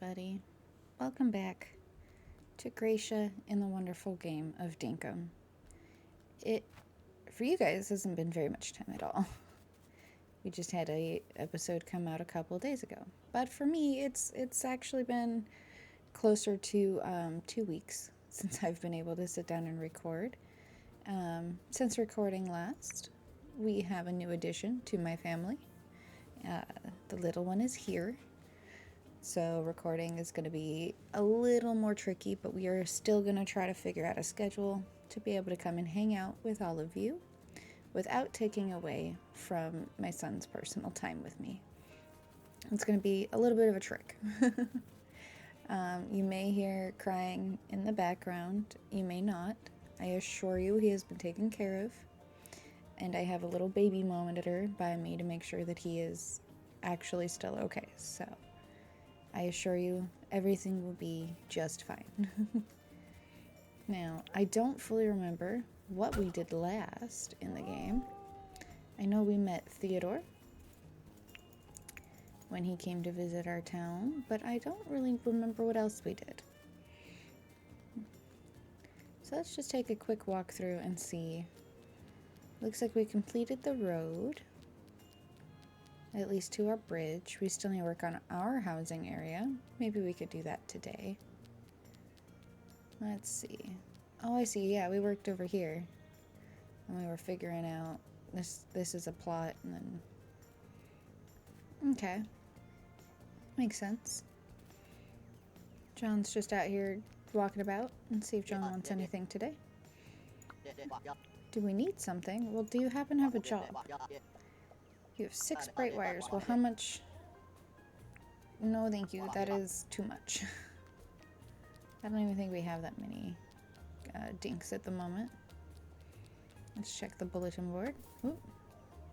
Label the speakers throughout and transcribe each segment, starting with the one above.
Speaker 1: everybody. Welcome back to Gracia in the wonderful game of Dinkum. It, for you guys, hasn't been very much time at all. We just had a episode come out a couple days ago. But for me, it's actually been closer to 2 weeks since I've been able to sit down and record. Since recording last, we have a new addition to my family. The little one is here. So recording is going to be a little more tricky, but we are still going to try to figure out a schedule to be able to come and hang out with all of you without taking away from my son's personal time with me. It's going to be a little bit of a trick. You may hear crying in the background. You may not. I assure you he has been taken care of. And I have a little baby monitor by me to make sure that he is actually still okay. So I assure you, everything will be just fine. Now, I don't fully remember what we did last in the game. I know we met Theodore when he came to visit our town, but I don't really remember what else we did. So let's just take a quick walkthrough and see. Looks like we completed the road. At least to our bridge. We still need to work on our housing area. Maybe we could do that today. Let's see. Oh, I see. Yeah, we worked over here. And we were figuring out this is a plot and then... Okay. Makes sense. John's just out here walking about. Let's see if John wants anything today. Do we need something? Well, do you happen to have a job? You have 6 bright wires. Well, how much? No, thank you. That is too much. I don't even think we have that many dinks at the moment. Let's check the bulletin board. Oop.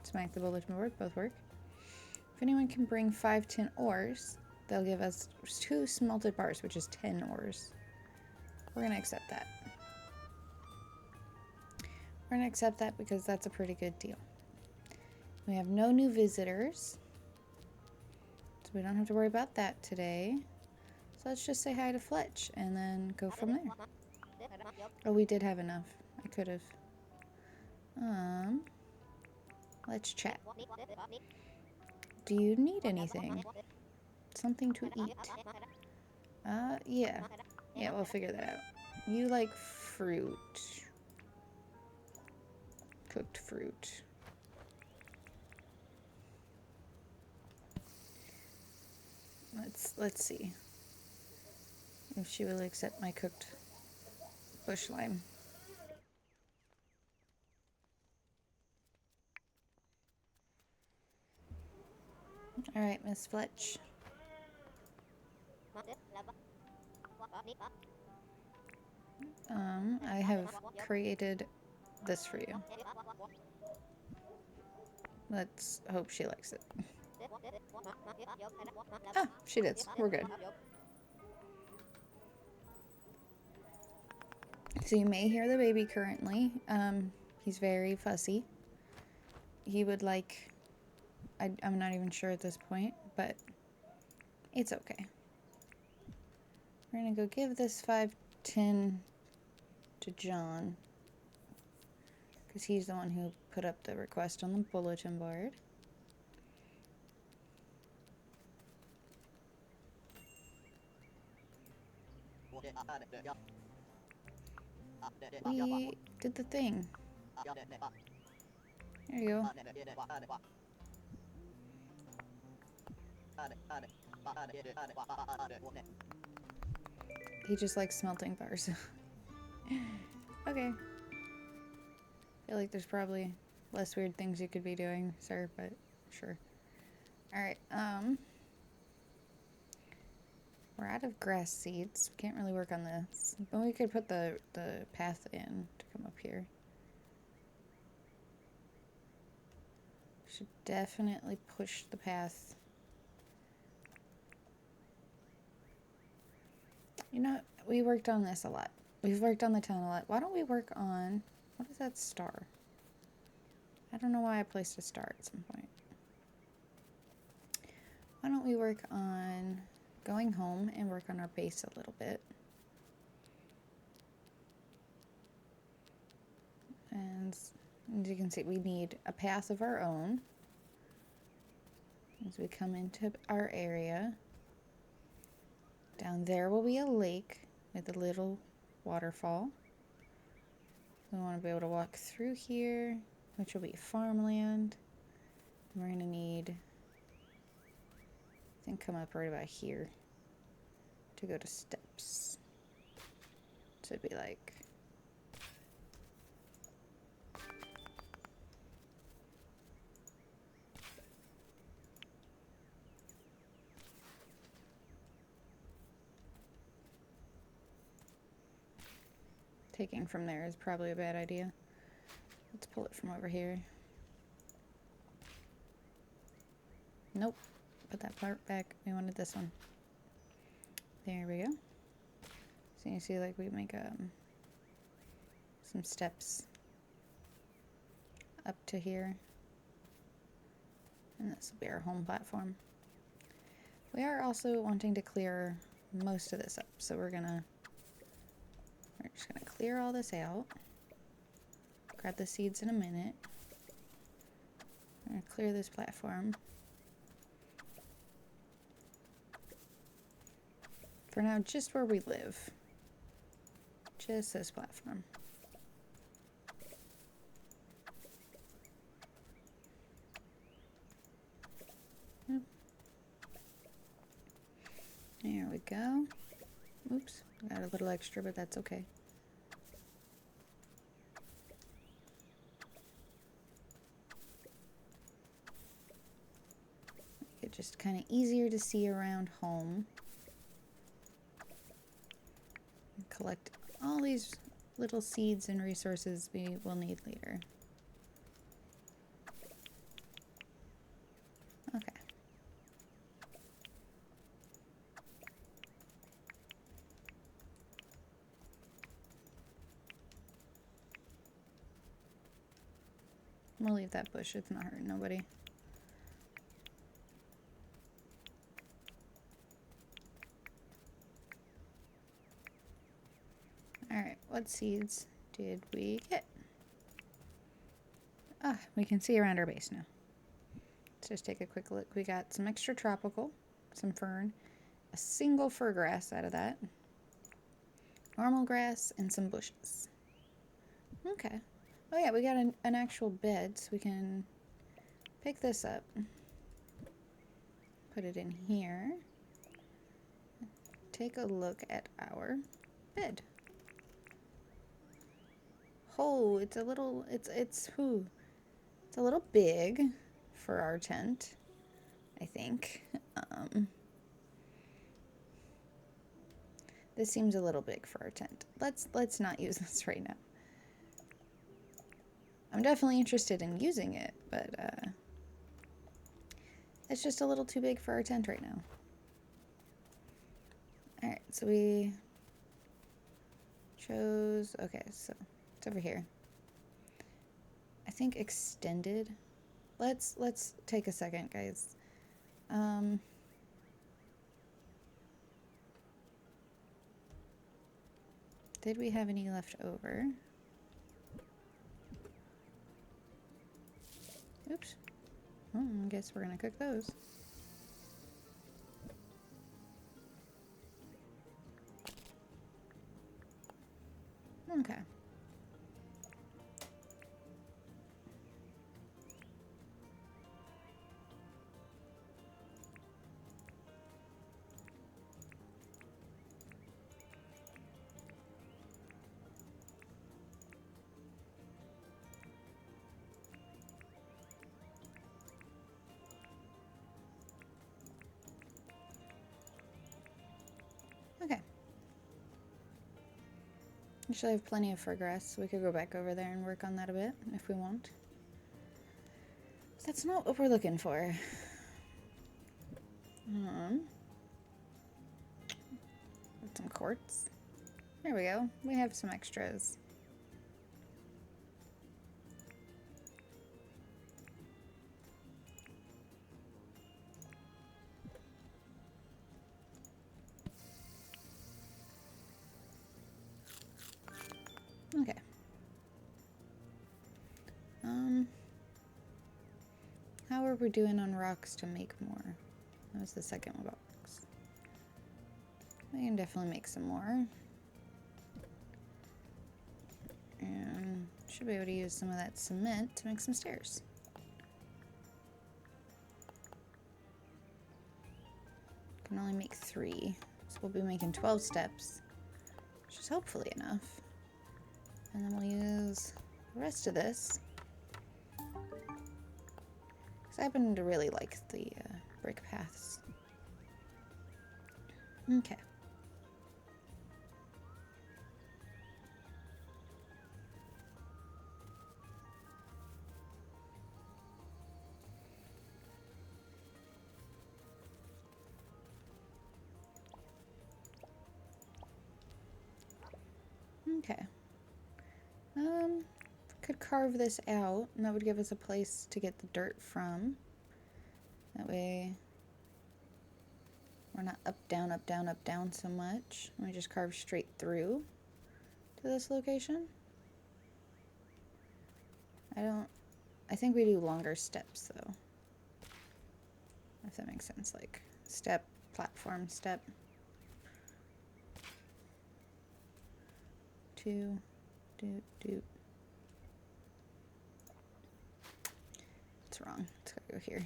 Speaker 1: Smack the bulletin board. Both work. If anyone can bring 5 tin ores, they'll give us 2 smelted bars, which is 10 ores. We're going to accept that. We're going to accept that because that's a pretty good deal. We have no new visitors, so we don't have to worry about that today. So let's just say hi to Fletch and then go from there. Oh, we did have enough. I could have. Let's chat. Do you need anything? Something to eat? Yeah. Yeah, we'll figure that out. You like fruit. Cooked fruit. Let's see if she will accept my cooked bush lime. All right, Miss Fletch. I have created this for you. Let's hope she likes it. Ah, she did. We're good. So you may hear the baby currently. He's very fussy. He would like... I'm not even sure at this point, but it's okay. We're gonna go give this 5 tin to John, because he's the one who put up the request on the bulletin board. We did the thing. There you go. He just likes smelting bars. Okay. I feel like there's probably less weird things you could be doing, sir, but sure. Alright, we're out of grass seeds. We can't really work on this. But we could put the path in to come up here. Should definitely push the path. You know, we worked on this a lot. We've worked on the town a lot. Why don't we work on... What is that star? I don't know why I placed a star at some point. Why don't we work on going home and work on our base a little bit. And as you can see, we need a path of our own as we come into our area. Down there will be a lake with a little waterfall. We want to be able to walk through here, which will be farmland. We're going to need, I think, come up right about here to go to steps. So it'd be like, taking from there is probably a bad idea. Let's pull it from over here. Nope. Put that part back. We wanted this one. There we go. So you see, like, we make some steps up to here. And this will be our home platform. We are also wanting to clear most of this up. So we're just gonna clear all this out. Grab the seeds in a minute. I'm gonna clear this platform. For now, just where we live. Just this platform. There we go. Oops, got a little extra, but that's okay. Make it just kind of easier to see around home. And collect all these little seeds and resources we will need later. Okay. We'll leave that bush, it's not hurting nobody. Alright, what seeds did we get? Ah, we can see around our base now. Let's just take a quick look. We got some extra tropical, some fern, a single fir grass out of that, normal grass, and some bushes. Okay. Oh yeah, we got an actual bed, so we can pick this up, put it in here, take a look at our bed. Oh, it's a little, it's a little big for our tent, I think. This seems a little big for our tent. Let's not use this right now. I'm definitely interested in using it, but it's just a little too big for our tent right now. Alright, so we chose, okay, so it's over here. I think extended. Let's take a second, guys. Did we have any left over? Oops. Well, I guess we're gonna cook those. Okay. Okay. Actually, I have plenty of fir grass, so we could go back over there and work on that a bit if we want. But that's not what we're looking for. With some quartz. There we go. We have some extras. were we doing on rocks to make more? That was the second box. We can definitely make some more. And should be able to use some of that cement to make some stairs. Can only make 3, so we'll be making 12 steps, which is hopefully enough. And then we'll use the rest of this, because I happen to really like the brick paths. Okay. Okay. Could carve this out, and that would give us a place to get the dirt from. That way we're not up, down, up, down, up, down so much. And we just carve straight through to this location. I think we do longer steps though. If that makes sense, like step, platform, step. 2, doot, doot. It's wrong. It's gotta go here.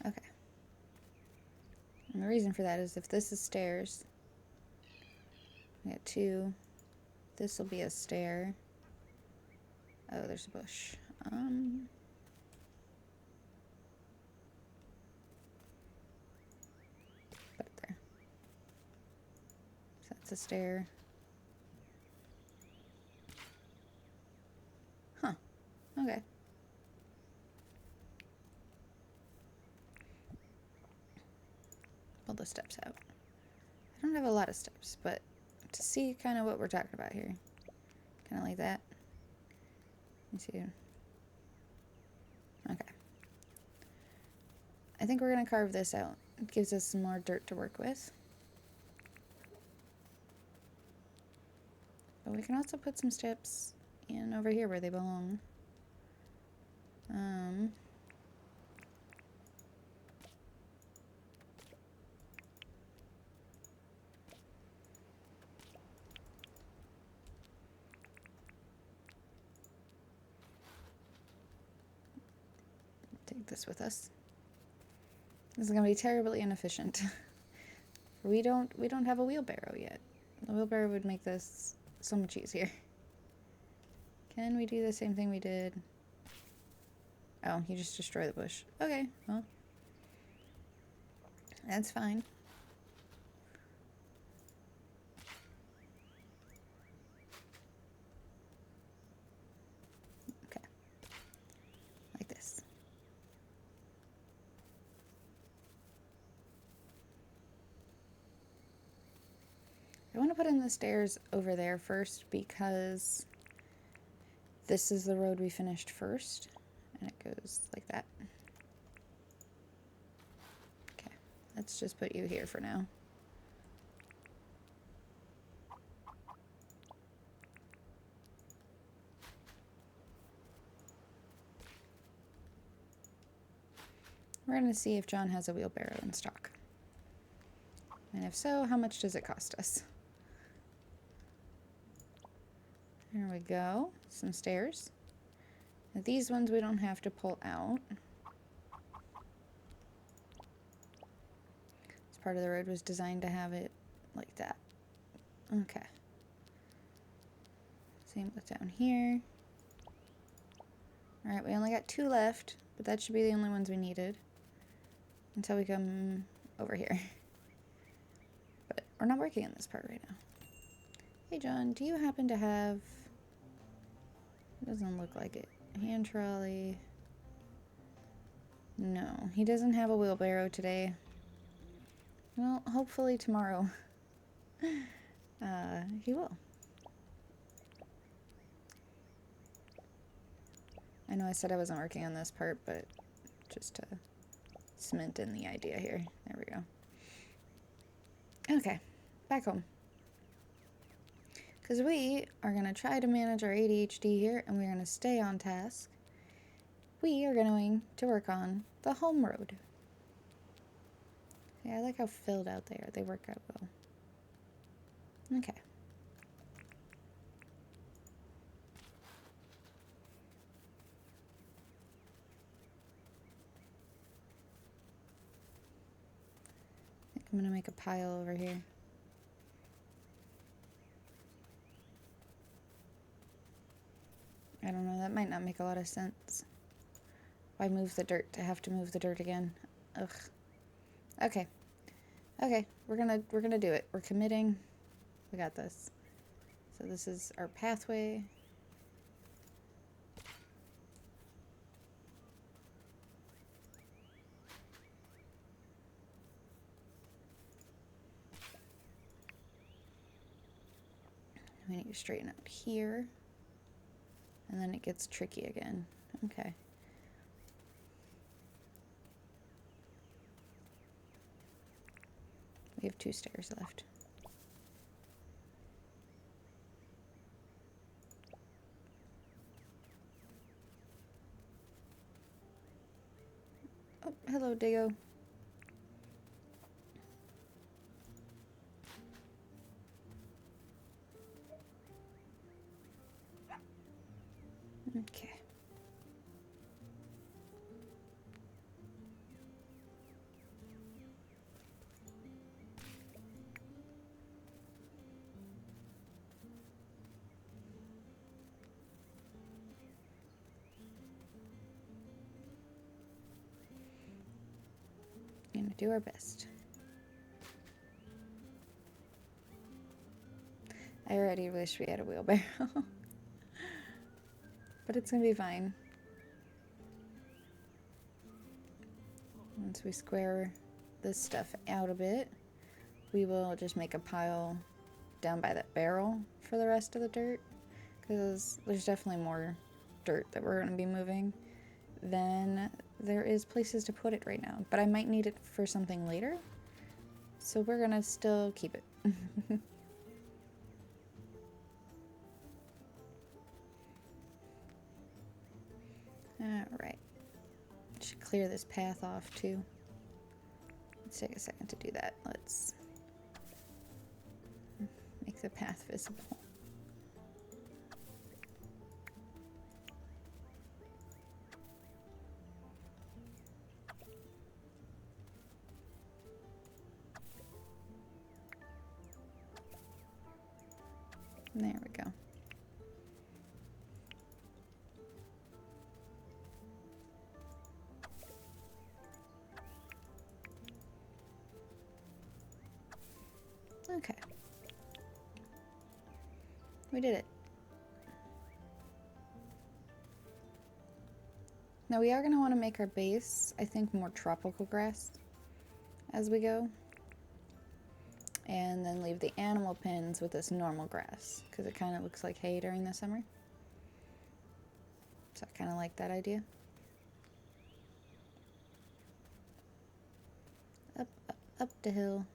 Speaker 1: Okay. And the reason for that is if this is stairs, we got 2. This will be a stair. Oh, there's a bush. Put it there. So that's a stair. Huh. Okay. Pull the steps out. I don't have a lot of steps, but to see kind of what we're talking about here. Kind of like that. You see. Okay. I think we're going to carve this out. It gives us some more dirt to work with. But we can also put some steps in over here where they belong. Take this with us. This is going to be terribly inefficient. we don't have a wheelbarrow yet. The wheelbarrow would make this so much easier. Can we do the same thing we did? Oh, you just destroy the bush. Okay, well, that's fine. Okay, like this. I want to put in the stairs over there first because this is the road we finished first, and it goes like that. Okay, let's just put you here for now. We're going to see if John has a wheelbarrow in stock. And if so, how much does it cost us? There we go. Some stairs. Now these ones we don't have to pull out. This part of the road was designed to have it like that. Okay. Same with down here. Alright, we only got 2 left, but that should be the only ones we needed until we come over here. But we're not working on this part right now. Hey John, do you happen to have... It doesn't look like it. Hand trolley. No, he doesn't have a wheelbarrow today. Well, hopefully tomorrow he will. I know I said I wasn't working on this part, but just to cement in the idea here. There we go. Okay, back home. Because we are going to try to manage our ADHD here, and we're going to stay on task. We are going to work on the home road. Yeah, I like how filled out they are. They work out well. Okay. I think I'm going to make a pile over here. I don't know, that might not make a lot of sense. Why move the dirt to have to move the dirt again? Ugh. Okay. Okay, we're gonna do it. We're committing. We got this. So this is our pathway. We need to straighten out here. And then it gets tricky again. Okay. We have 2 stairs left. Oh, hello, Diggo. Okay. Gonna do our best. I already wish we had a wheelbarrow. But it's gonna be fine. Once we square this stuff out a bit, we will just make a pile down by that barrel for the rest of the dirt, because there's definitely more dirt that we're going to be moving than there is places to put it right now. But I might need it for something later, so we're going to still keep it. Alright. Should clear this path off too. Let's take a second to do that. Let's make the path visible. There we go. Okay. We did it. Now we are going to want to make our base, I think, more tropical grass as we go. And then leave the animal pens with this normal grass, because it kind of looks like hay during the summer. So I kind of like that idea. Up, up, up the hill.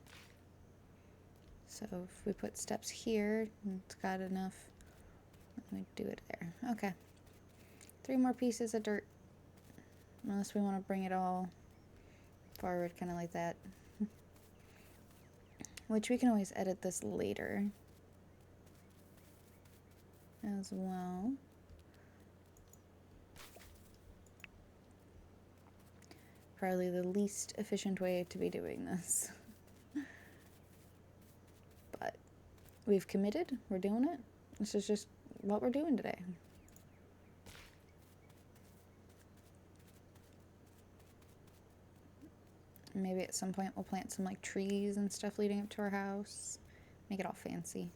Speaker 1: So if we put steps here, it's got enough. Let me do it there. Okay. 3 more pieces of dirt. Unless we want to bring it all forward, kind of like that. Which we can always edit this later as well. Probably the least efficient way to be doing this. But we've committed, we're doing it. This is just what we're doing today. Maybe at some point we'll plant some like trees and stuff leading up to our house. Make it all fancy.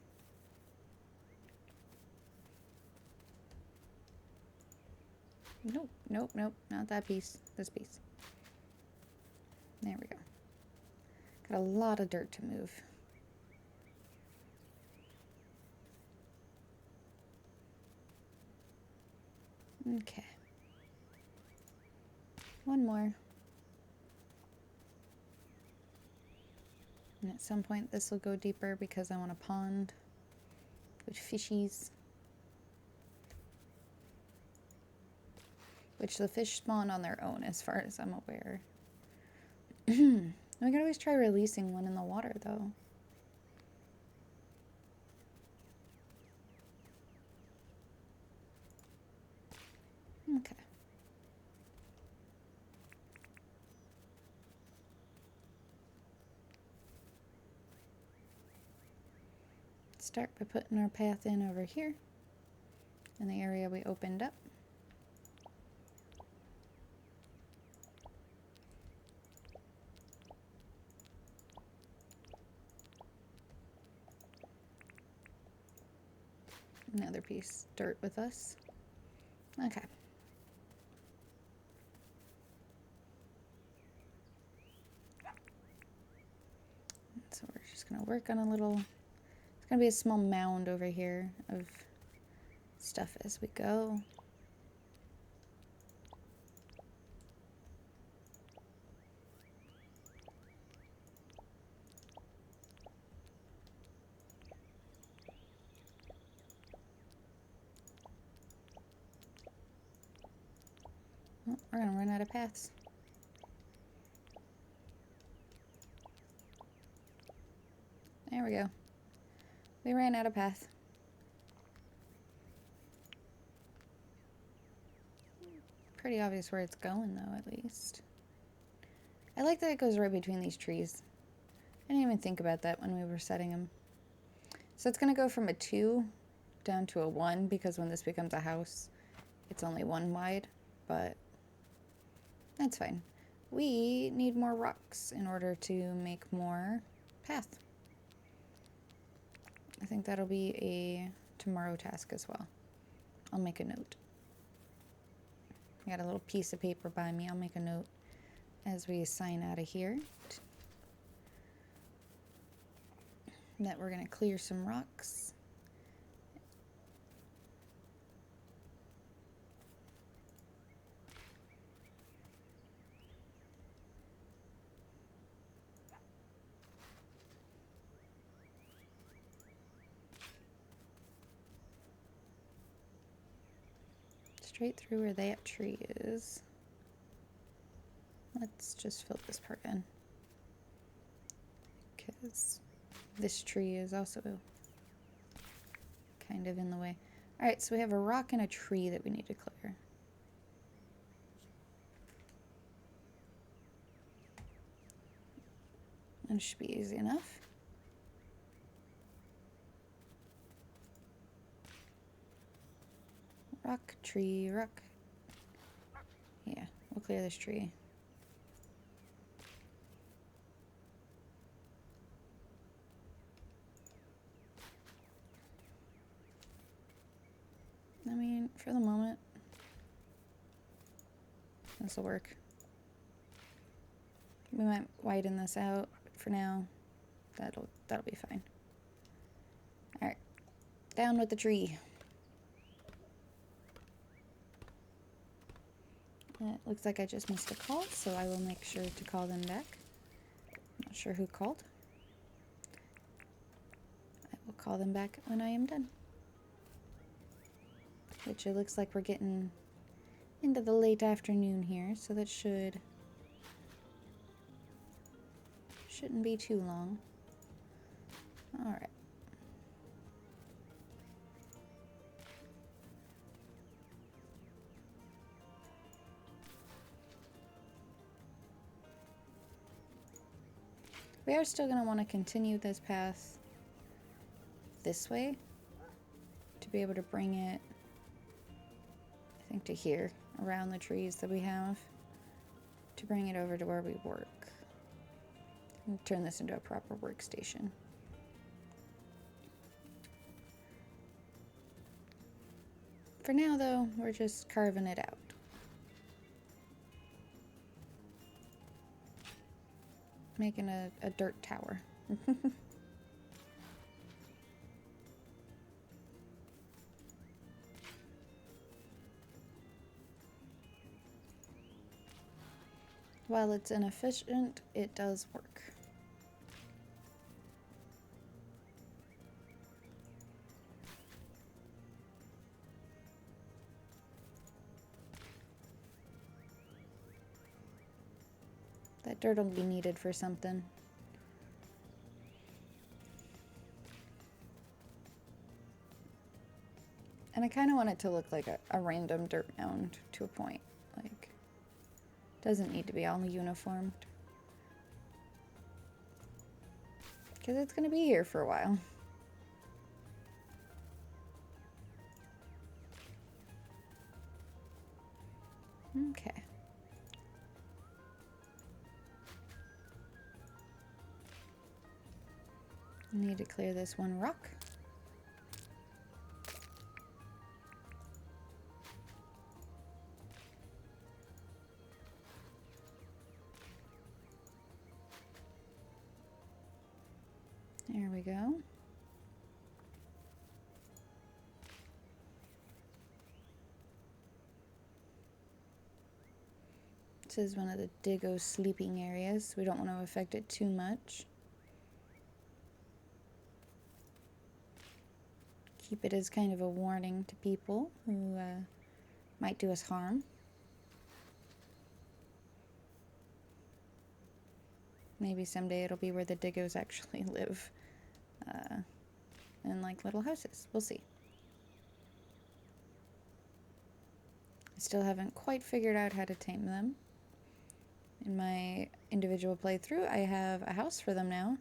Speaker 1: Nope, nope, nope, not that piece. This piece. There we go. Got a lot of dirt to move. Okay. One more. And at some point this will go deeper because I want a pond, with fishies. Which the fish spawn on their own as far as I'm aware. We can always try releasing one in the water though. Okay. Start by putting our path in over here in the area we opened up. Another piece of dirt with us. Okay. So we're just gonna work on a little, it's gonna be a small mound over here of stuff as we go. Oh, we're gonna run out of paths. There we go. We ran out of path. Pretty obvious where it's going though, at least. I like that it goes right between these trees. I didn't even think about that when we were setting them. So it's gonna go from a 2 down to a 1 because when this becomes a house, it's only 1 wide, but that's fine. We need more rocks in order to make more path. I think that'll be a tomorrow task as well. I'll make a note. I got a little piece of paper by me. I'll make a note as we sign out of here that we're gonna clear some rocks. Straight through where that tree is. Let's just fill this part in, because this tree is also kind of in the way. Alright, so we have a rock and a tree that we need to clear. And it should be easy enough. Rock, tree, rock. Yeah, we'll clear this tree. I mean, for the moment, this will work. We might widen this out, but for now, that'll be fine. All right, down with the tree. It looks like I just missed a call, so I will make sure to call them back. Not sure who called. I will call them back when I am done. Which it looks like we're getting into the late afternoon here, so that shouldn't be too long. All right. We are still going to want to continue this path this way to be able to bring it, I think, to here, around the trees that we have, to bring it over to where we work. And turn this into a proper workstation. For now, though, we're just carving it out. Making a dirt tower. While it's inefficient, it does work. That dirt will be needed for something. And I kind of want it to look like a random dirt mound to a point. Like, doesn't need to be all uniformed. Because it's going to be here for a while. Okay. Need to clear this one rock. There we go. This is one of the Diggo sleeping areas. We don't want to affect it too much. Keep it as kind of a warning to people who might do us harm. Maybe someday it'll be where the Diggos actually live. In like little houses. We'll see. I still haven't quite figured out how to tame them. In my individual playthrough, I have a house for them now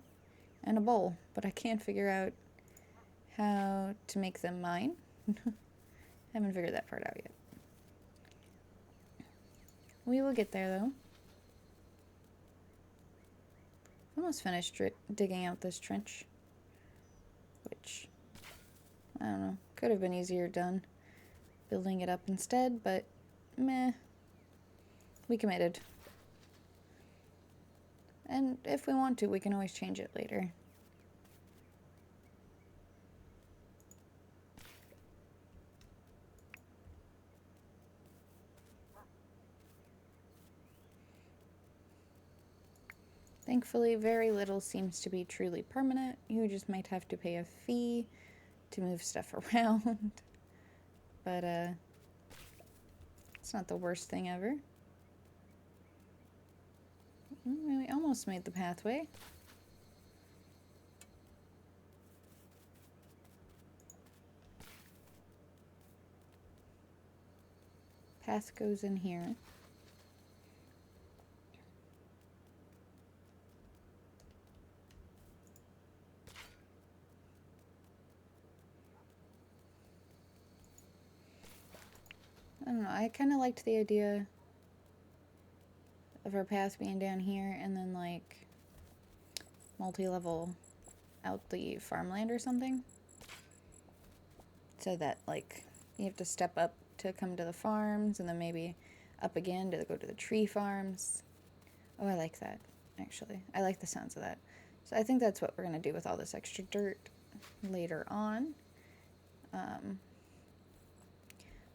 Speaker 1: and a bowl, but I can't figure out how to make them mine. Haven't figured that part out yet. We will get there though. Almost finished digging out this trench, which, I don't know, could have been easier done building it up instead, but meh, we committed. And if we want to, we can always change it later. Thankfully, very little seems to be truly permanent. You just might have to pay a fee to move stuff around. But, it's not the worst thing ever. We almost made the pathway. Path goes in here. I don't know, I kind of liked the idea of our path being down here and then like multi-level out the farmland or something. So that like you have to step up to come to the farms and then maybe up again to go to the tree farms. Oh, I like that, actually. I like the sounds of that. So I think that's what we're going to do with all this extra dirt later on.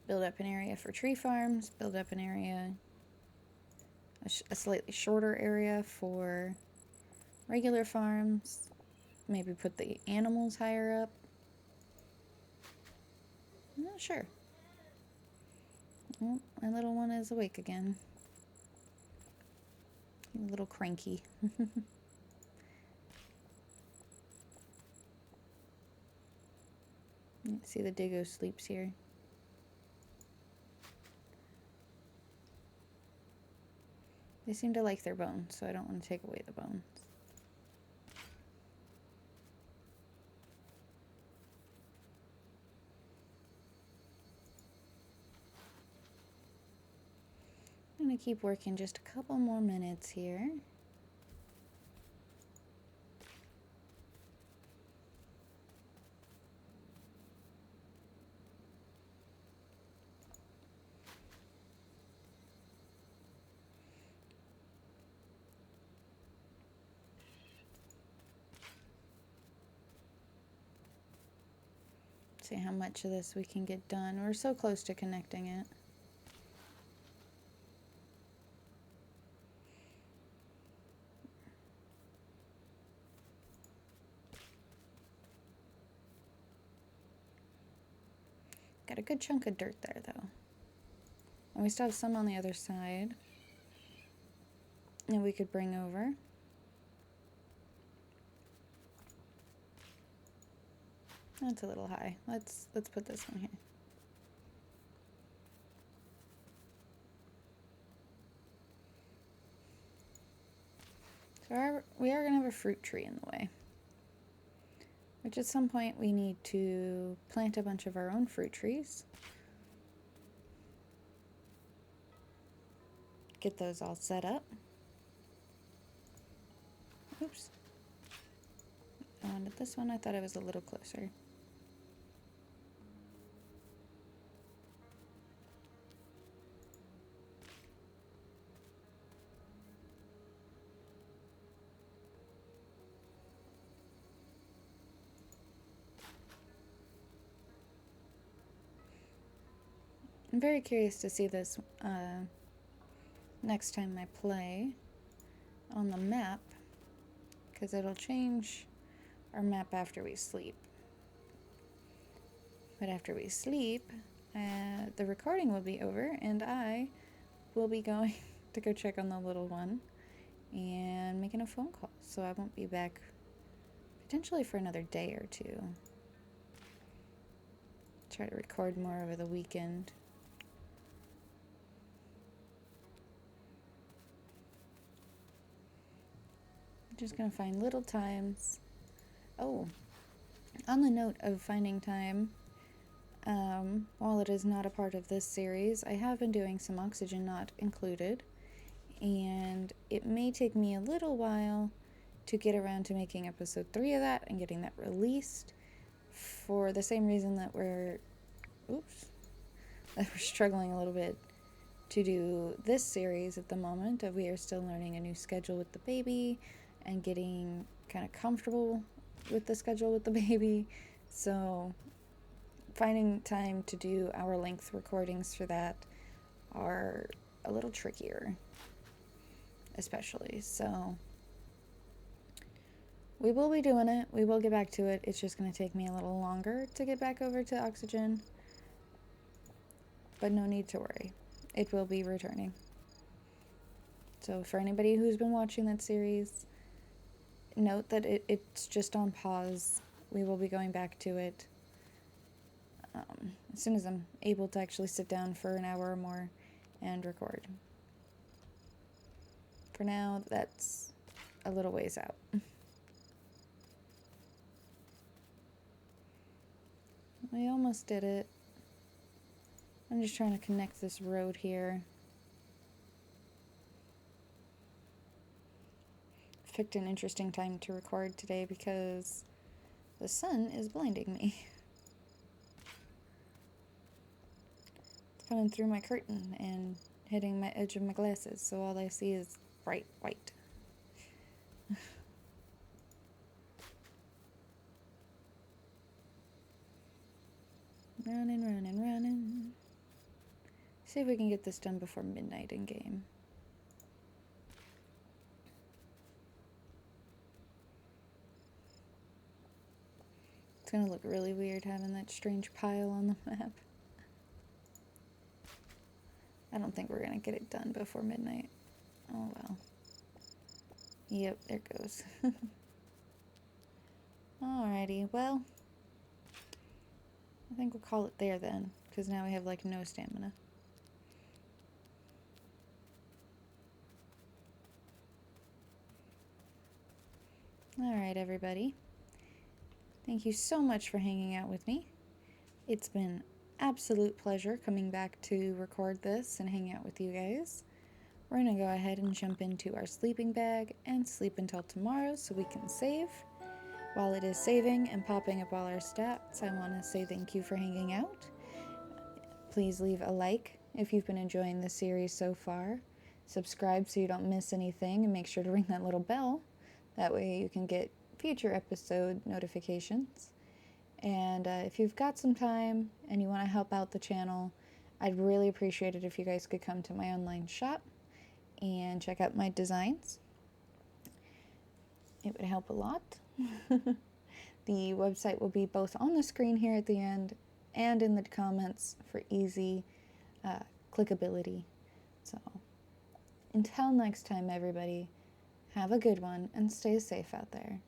Speaker 1: Build up an area for tree farms, build up an area, a slightly shorter area for regular farms, maybe put the animals higher up. I'm not sure. Oh, my little one is awake again. A little cranky. See, the Diggo sleeps here. They seem to like their bones, so I don't want to take away the bones. I'm going to keep working just a couple more minutes here. See how much of this we can get done. We're so close to connecting it. Got a good chunk of dirt there, though. And we still have some on the other side. that we could bring over. That's a little high. Let's put this one here. So we are going to have a fruit tree in the way. Which at some point we need to plant a bunch of our own fruit trees. Get those all set up. Oops. I wanted this one. I thought it was a little closer. I'm very curious to see this next time I play on the map, because it'll change our map after we sleep. But after we sleep, the recording will be over, and I will be going to go check on the little one and making a phone call. So I won't be back potentially for another day or two. Try to record more over the weekend. Just gonna find little times. Oh, on the note of finding time, while it is not a part of this series, I have been doing some Oxygen Not Included, and it may take me a little while to get around to making episode 3 of that and getting that released, for the same reason that we're struggling a little bit to do this series at the moment. We are still learning a new schedule with the baby and getting kind of comfortable with the schedule with the baby. So finding time to do hour length recordings for that are a little trickier, especially. So we will be doing it. We will get back to it. It's just going to take me a little longer to get back over to Oxygen. But no need to worry. It will be returning. So for anybody who's been watching that series, note that it's just on pause. We will be going back to it as soon as I'm able to actually sit down for an hour or more and record. For now, that's a little ways out. We almost did it. I'm just trying to connect this road here. Picked an interesting time to record today because the sun is blinding me. It's coming through my curtain and hitting my edge of my glasses, so all I see is bright white. Running. See if we can get this done before midnight in game. It's gonna look really weird having that strange pile on the map. I don't think we're gonna get it done before midnight. Oh well. Yep, there it goes. Alrighty, well, I think we'll call it there then, because now we have like no stamina. Alright, everybody. Thank you so much for hanging out with me. It's been absolute pleasure coming back to record this and hang out with you guys. We're going to go ahead and jump into our sleeping bag and sleep until tomorrow so we can save. While it is saving and popping up all our stats, I want to say thank you for hanging out. Please leave a like if you've been enjoying the series so far. Subscribe so you don't miss anything, and make sure to ring that little bell. That way you can get future episode notifications. And if you've got some time and you want to help out the channel, I'd really appreciate it if you guys could come to my online shop and check out my designs. It would help a lot. The website will be both on the screen here at the end and in the comments for easy clickability. So Until next time, everybody, have a good one and stay safe out there.